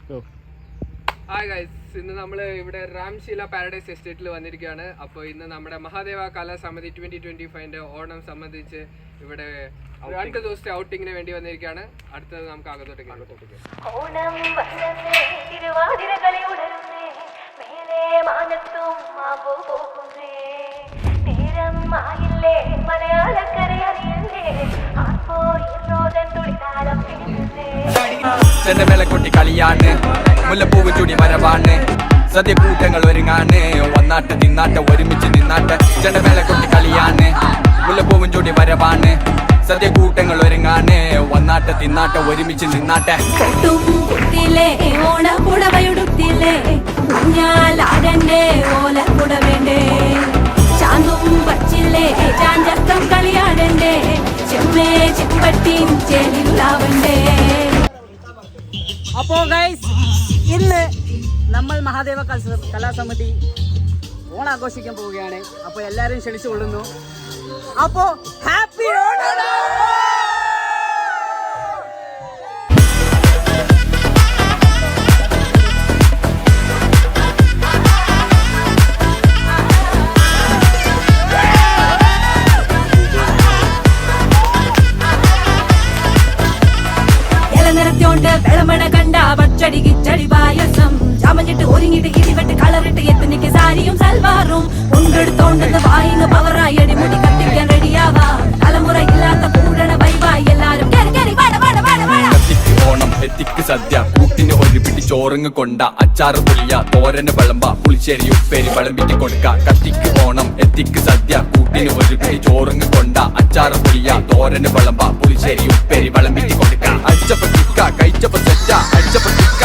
Hi guys, ഇന്ന് നമ്മൾ ഇവിടെ രാംശീല പാരഡൈസ് എസ്റ്റേറ്റിൽ വന്നിരിക്കുകയാണ്. അപ്പോൾ ഇന്ന് നമ്മുടെ മഹാദേവ കലാസമിതി 2025 ഓണം സംബന്ധിച്ച് ഇവിടെ 2 ദിവസത്തെ ഔട്ടിങ്ങിന് വേണ്ടി വന്നിരിക്കുകയാണ്. അടുത്തത് നമുക്ക് അകത്തോട്ടേക്ക് ഓണം വന്നേ തിരുവാതിരകളി ഉണരുന്നേ മേലേ മാനത്തും മാവോ പോകുന്നേ നേരം ആയില്ലേ മലയാളക്കര അറിയുന്നേ ആപ്പോ ഇറോദൻ തുളിതാളം പിടിക്കുന്നേ ചെണ്ടമേള കൊട്ടി കളിയാണ് മുല്ലപ്പൂവ് ചൂടി വരവാണ് സദ്യ കൂട്ടങ്ങൾ ഒരുങ്ങാണ് വന്നാട്ട് നിന്നാട്ട് ഒരുമിച്ച് നിന്നാട്ട് ചെണ്ടമേള കൊട്ടി കളിയാണ് മുല്ലപ്പൂവും ചൂടി വരവാണ് സദ്യ കൂട്ടങ്ങൾ ഒരുങ്ങാണ് വന്നാട്ട് തിന്നാട്ട് ഒരുമിച്ച് നിന്നാട്ടെ ഓണപ്പുടവയുടുത്തില്ലേ ഊഞ്ഞാലാടണ്ടേ ഓലപ്പുടവേണ്ടേ ചാന്തും പച്ചില്ലേ ചാഞ്ചക്കം കളിയാടണ്ടേ ചെമ്മേ ചെമ്പട്ടിയും ചേലിലാവണ്ടേ. അപ്പോൾ ഗൈസ്, ഇന്ന് നമ്മൾ മഹാദേവ കലാസമിതി ഓണാഘോഷിക്കാൻ പോവുകയാണ്. അപ്പോൾ എല്ലാവരും ക്ഷണിച്ചുകൊള്ളുന്നു. അപ്പോൾ ഹാപ്പി ഓണം. നിറത്തോണ്ട് വെളമണ കണ്ട പച്ചടി കിച്ചടി പായസം ചമഞ്ഞിട്ട് ഒരുങ്ങിട്ട് ഇടിവെട്ട് കളറിട്ട് എത്തനിക്ക് സാരിയും സൽവാറും കൊണ്ടെടുത്തോണ്ടെന്ന് വായിന്ന് പവറായി അടിമുടി കത്തിക്കാൻ റെഡിയാവാ തലമുറ ഇല്ലാത്ത കൂടണ വൈവായി എല്ലാരും കത്തിക്ക് ഓണം എത്തിക്ക് സദ്യ കൂട്ടിന് ഒരു പിടി ചോറുങ്ങ് കൊണ്ട അച്ചാറ് പുളിയ തോരന് വിളമ്പ പുളിശ്ശേരി ഉപ്പേരി വിളമ്പിട്ട് കൊടുക്ക കത്തിക്ക് ഓണം എത്തിക്ക് സദ്യ കൂട്ടിന് ഒരു പിടി ചോറുങ്ങ് കൊണ്ട അച്ചാറ് പുളിയ തോരന് വിളമ്പ പുളിശ്ശേരി ഉപ്പേരി വിളമ്പിട്ട് കൊടുക്ക അടിച്ചപ്പ കിക്ക കഴിച്ചപ്പ സെറ്റ അടിച്ചപ്പ കിക്ക